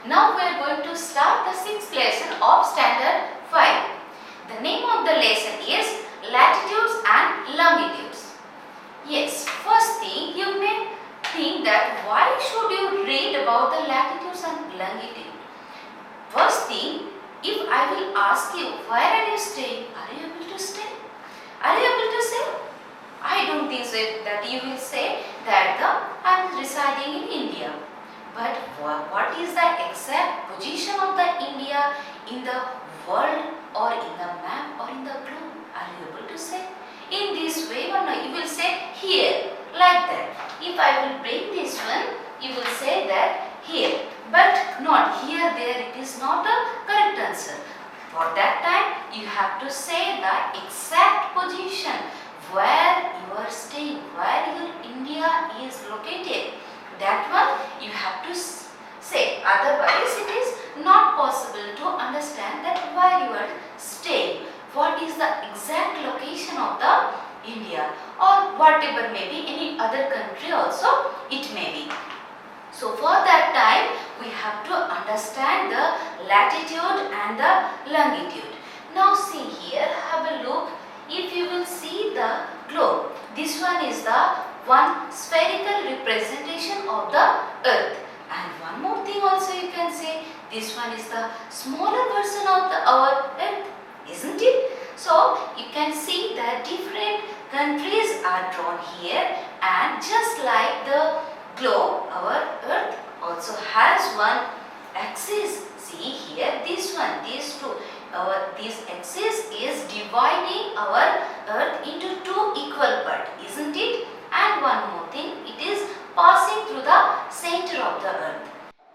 Now we are going to start the 6th lesson of Standard 5. The name of the lesson is Latitudes and Longitudes. Yes, first thing you may think that why should you read about the latitudes and longitude? First thing, if I will ask you where are you staying, are you able to stay? Are you able to say? I don't think so that you will say that I am residing in India. But what is the exact position of the India in the world or in the map or in the globe? Are you able to say? In this way or no, you will say here, like that. If I will break this one, you will say that here. But not here, there, it is not a correct answer. For that time, you have to say the exact position where you are staying, where your India is located. That one you have to say. Otherwise, it is not possible to understand that where you are staying. What is the exact location of the India or whatever may be any other country also it may be. So for that time we have to understand the latitude and the longitude. Now see here, have a look. If you will see the globe, this one is the one spherical representation of the earth. And one more thing also you can say, this one is the smaller version of our earth, isn't it? So you can see that different countries are drawn here, and just like the globe, our earth also has one axis. See here, this one, these two, this axis is dividing our earth into two equal parts, isn't it? And one more thing, it is passing through the center of the earth.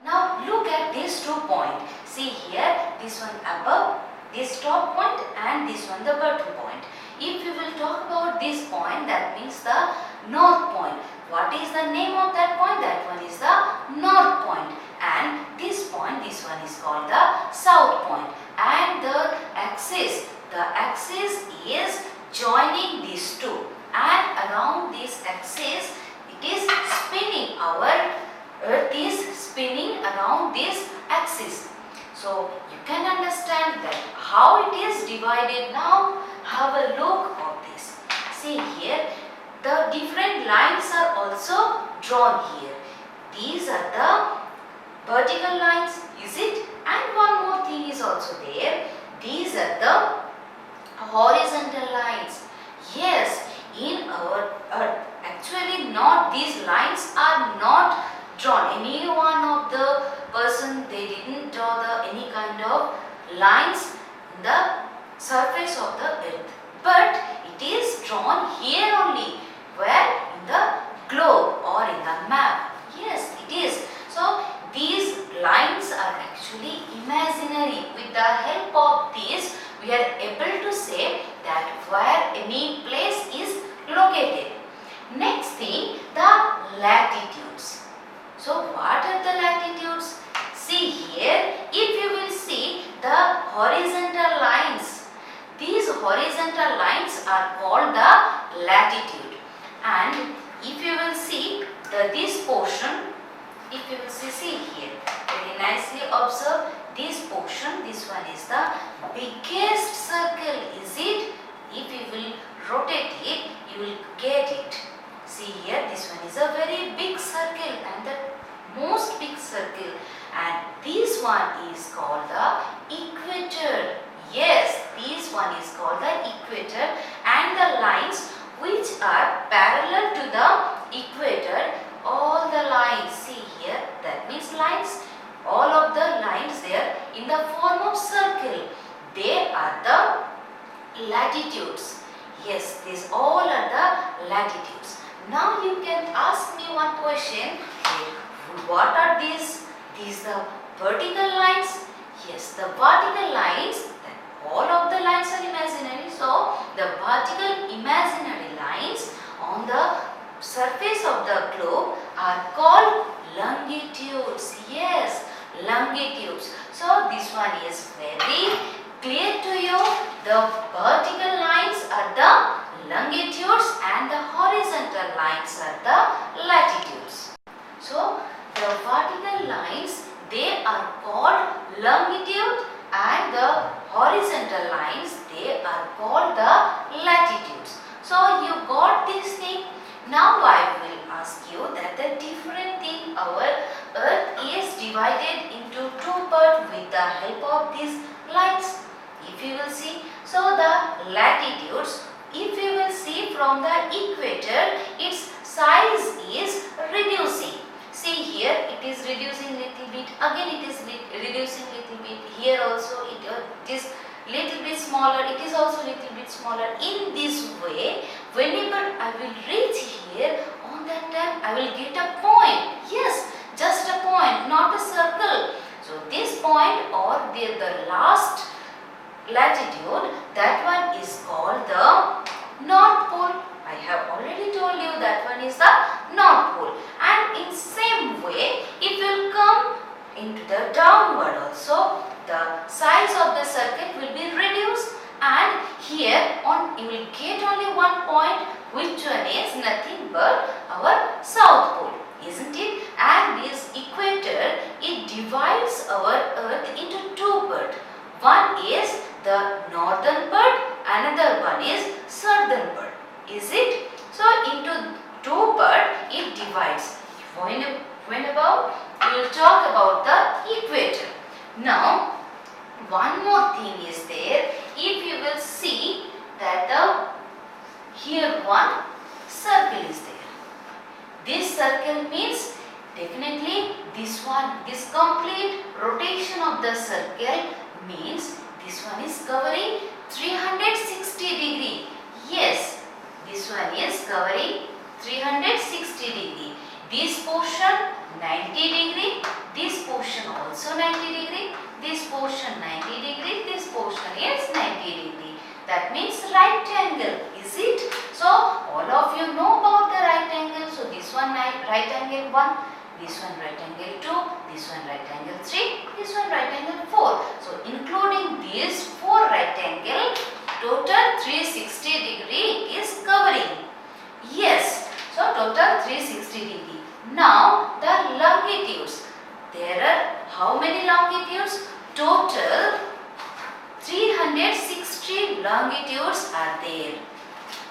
Now look at these 2 points. See here, this one above, this top point, and this one the bottom point. If you will talk about this point, that means the north point. What is the name of that point? That one is the north point. And this point, this one is called the south point. And the axis is joining these two. And around this axis, it is spinning. Our earth is spinning around this axis. So you can understand that how it is divided. Now have a look of this. See here, the different lines are also drawn here. These are the vertical lines, is it? And one more thing is also there. These are the horizontal lines. Yes, in our earth. Actually not, these lines are not drawn. Any one of the person, they didn't draw any kind of lines in the surface of the earth. But it is drawn here only. Where? In the globe or in the map. Yes, it is. So these lines are actually imaginary. With the help of this, we are able to say that where any place is located. Next thing, the latitudes. So what are the latitudes? See here, if you will see the horizontal lines, these horizontal lines are called the latitude. And if you will see this portion, if you will see here, very nicely observe this portion. This one is the biggest circle, is it? If you will rotate it, you will get it. See here, this one is a very big circle and the most big circle, and this one is called the equator. Yes, this one is called the equator, and the lines which are parallel to the equator, all the lines, see here, that means lines, all of the lines there in the form of circle, they are the latitudes. Yes, these all are the latitudes. Now you can ask me one question. What are these? These the vertical lines? Yes, the vertical lines, all of the lines are imaginary. So the vertical imaginary lines on the surface of the globe are called longitudes. Yes, longitudes. So this one is very clear to you. The vertical lines are the longitudes and the horizontal lines are the latitudes. So the vertical lines, they are called longitude, and the horizontal lines, they are called the latitudes. So you got this thing. Now I will ask you that the different thing, our earth is divided into two parts with the help of these lines. If you will see, so the latitudes, if you will see from the equator, its size is reducing. See here, it is reducing little bit, again it is reducing little bit, here also it is little bit smaller, it is also little bit smaller. In this way, whenever I will reach here, on that time I will get a point. Yes, just a point, not a circle. So this point or the last latitude, that one is called the North Pole. I have already told you that one is the North Pole. And in same way, it will come into the downward also, the size of the circle will be reduced, and here on you will get only one point, which one is nothing but our South Pole, isn't it? And this equator, it divides our earth into two parts. One is the northern part, another one is southern part. Is it? So into two parts it divides. When about we will talk about the equator. Now one more thing is there. If you will see that here one circle is there. This circle means definitely this one, this complete rotation of the circle means this one is covering 360 degree. Yes, this one is covering 360 degree. This portion 90 degree, this portion also 90 degree, this portion 90 degree, this portion is 90 degree. That means right angle, is it? So all of you know about the right angle. So this one right angle 1, this one right angle 2, this one right angle 3, this one right angle 4. So including these 4 right angle, total 360 degree is covering. Yes, so total 360 degree. Now the longitudes. There are how many longitudes? Total 360 longitudes are there.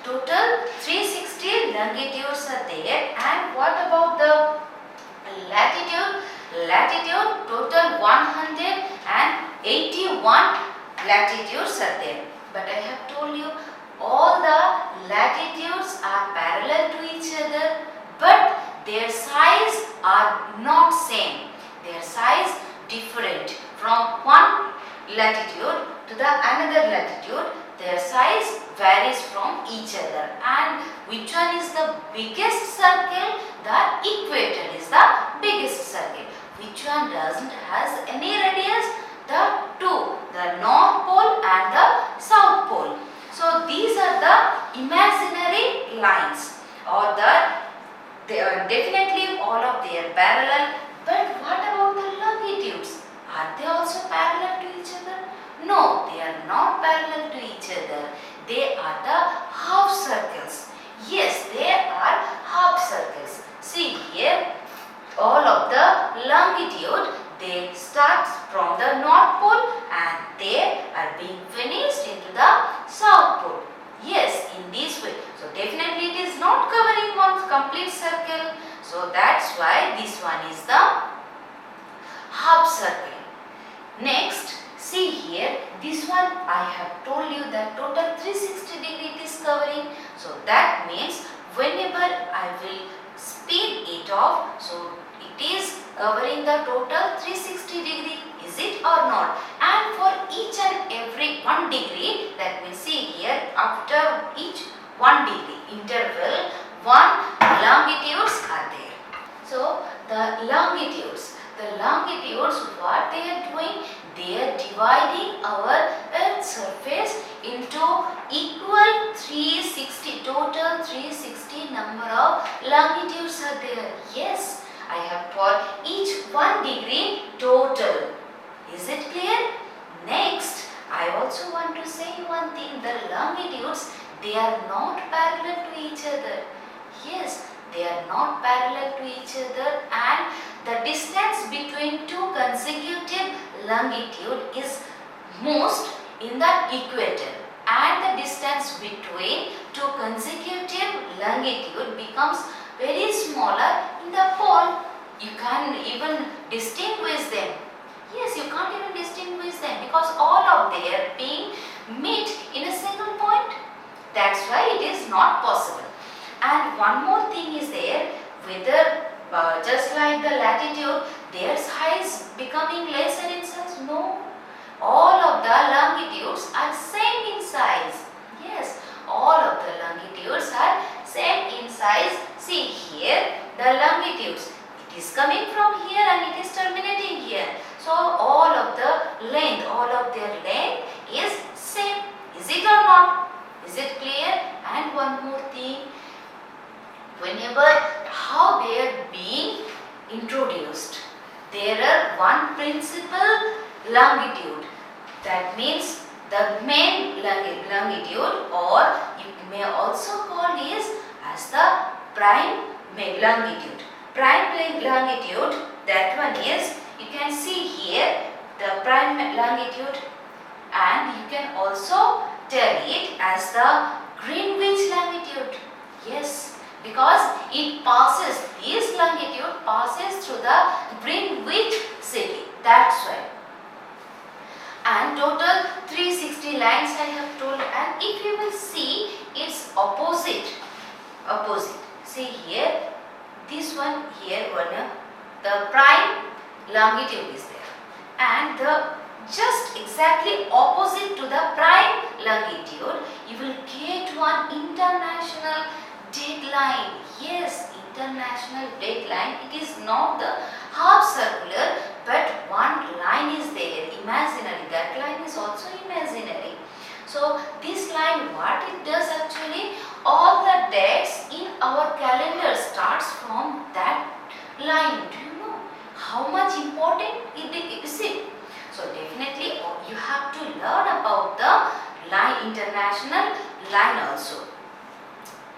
Total 360 longitudes are there. And what about the latitude? Latitude, total 181 latitudes are there. But I have told you all the latitudes are parallel to each other, but their size are not same. Their size different from one latitude to the another latitude. Their size varies from each other. And which one is the biggest circle? The equator is the biggest circle. Which one doesn't has any radius? The two, the North Pole and the South Pole. So these are the imaginary lines, or they are definitely all of they are parallel. But what about the longitudes? Are they also parallel to each other? No, they are not parallel to each other. They are the half circles. Yes, they are half circles. See here, all of the longitude, they start from the North Pole and they are being finished into the South Pole. Yes, in this way. So definitely it is not covering one complete circle. So that's why this one is the half circle. Next, see here, this one I have told you that total 360 degree it is covering. So that means whenever I will spin it off, so it is covering the total 360 degree. Is it or not? And for each and every 1 degree, that means see here, after each 1 degree interval, 1 longitudes are there. So the longitudes, what they are doing? They are dividing our Earth's surface into equal 360, total 360 number of longitudes are there. Yes, I have for each 1 degree total. Is it clear? Next, I also want to say one thing. The longitudes, they are not parallel to each other. Yes, they are not parallel to each other, and the distance between two consecutive longitude is most in the equator, and the distance between two consecutive longitude becomes very smaller in the pole. You can't even distinguish them. Yes, you can't even distinguish them because all of them being meet in a single point. That's why it is not possible. And one more thing is there, whether just like the latitude, their size becoming lesser in size? No. All of the longitudes are same in size. Yes, all of the longitudes are same in size. See here, the longitudes. It is coming from here and it is terminating here. So all of the length, all of their length is same. Is it or not? Is it clear? And one more thing, whenever how they are being introduced, there are one principal longitude. That means the main longitude, or you may also call this as the prime longitude. Prime longitude, that one is, you can see here the prime longitude, and you can also tell it as the Greenwich longitude. Yes, because it passes, this longitude passes through the Greenwich city. That's why. And total 360 lines I have told, and if you will see its opposite. See here, this one here, the prime longitude is there, and the just exactly opposite to the prime longitude, you will get one international dateline. Yes, international dateline. It is not the half circular, but one line is there, imaginary. That line is also imaginary. So this line, what it does actually, all the dates in our calendar starts from that line. Do you know how much important it is it? So definitely you have to learn about the line, international line also.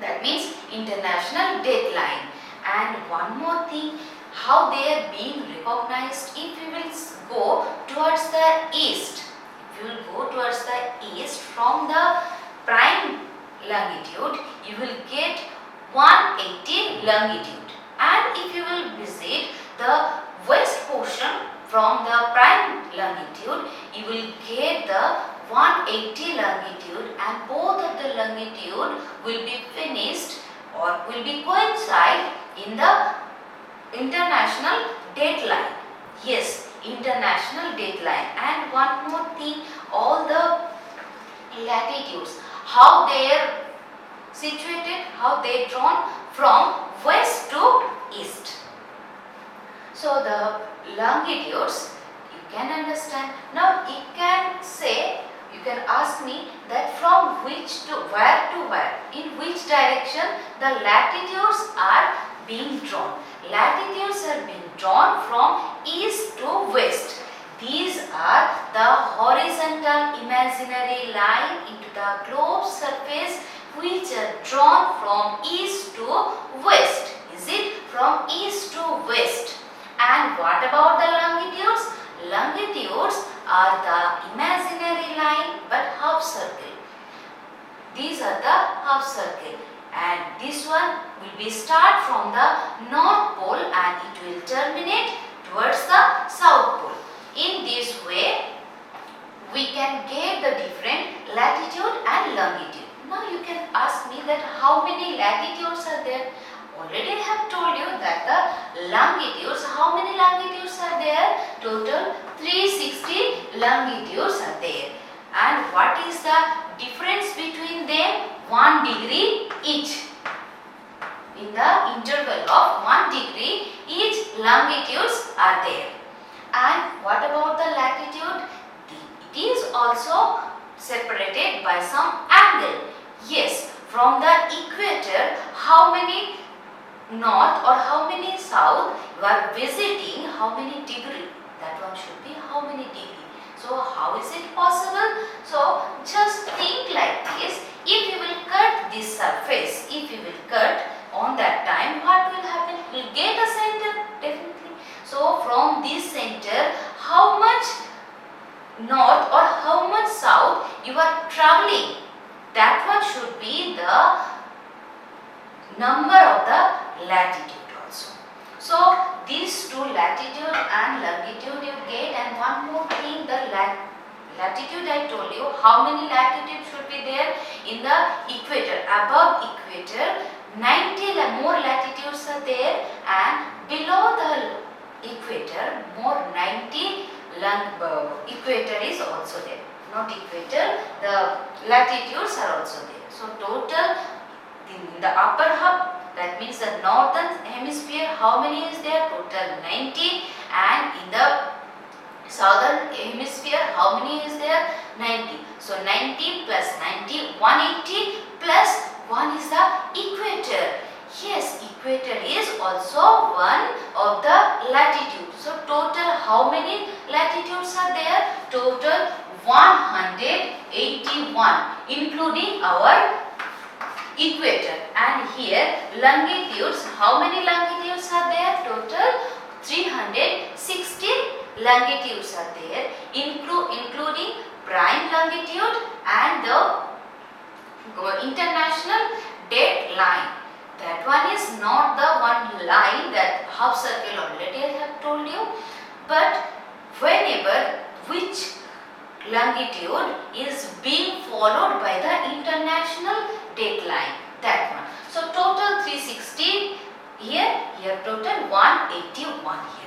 That means international dateline. And one more thing, how they are being recognized. If you will go towards the east, from the prime longitude, you will get 180 longitude. And if you will visit the west portion from the prime longitude, you will get the 180 longitude, and both of the longitude will be finished or will be coincide in the international dateline. Yes, international dateline. And one more thing, all the latitudes, how they are situated, how they drawn from west to east. So the longitudes, you can understand. Now you can say, you can ask me that from which to where, in which direction the latitudes are being drawn. Latitudes are being drawn from east to west. These are the horizontal imaginary line into the globe surface which are drawn from east to west. Is it from east to west? And what about the longitudes? Longitudes are the imaginary line but half circle. These are the half circle, and this one will be start from the north pole and it will terminate towards the south pole. In this way, we can get the different latitude and longitude. Now you can ask me that how many latitudes are there? Already I have told you that the longitudes, how many longitudes are there? Total 360 longitudes are there. And what is the difference between them? 1 degree each. In the interval of 1 degree each longitudes are there. And what about the latitude? It is also separated by some angle. Yes, from the equator, how many north or how many south you are visiting, how many degree? That one should be how many degree. So how is it possible? So just think like this. If you will cut this surface, if you will cut on that time, what will happen? You will get a center definitely. that one should be the number of the latitude also. So these two, latitude and longitude, you get. And one more thing, the latitude, I told you how many latitudes should be there in the equator. Above equator 90 more latitudes are there, and below the equator more 90 equator is also there. Not equator, the latitudes are also there. So total in the upper half, that means the northern hemisphere, how many is there? Total 90. And in the southern hemisphere, how many is there? 90. So 90 plus 90, 180 plus 1 is the equator. Yes, equator is also one of the latitude. So total how many latitudes are there? Total 181, including our equator. And here longitudes, how many longitudes are there? Total 316 longitudes are there, including prime longitude and the international dateline. That one is not the one line, that half circle already I have told you, but whenever which longitude is being followed by the international dateline, that one. So total 316 here, total 181 here.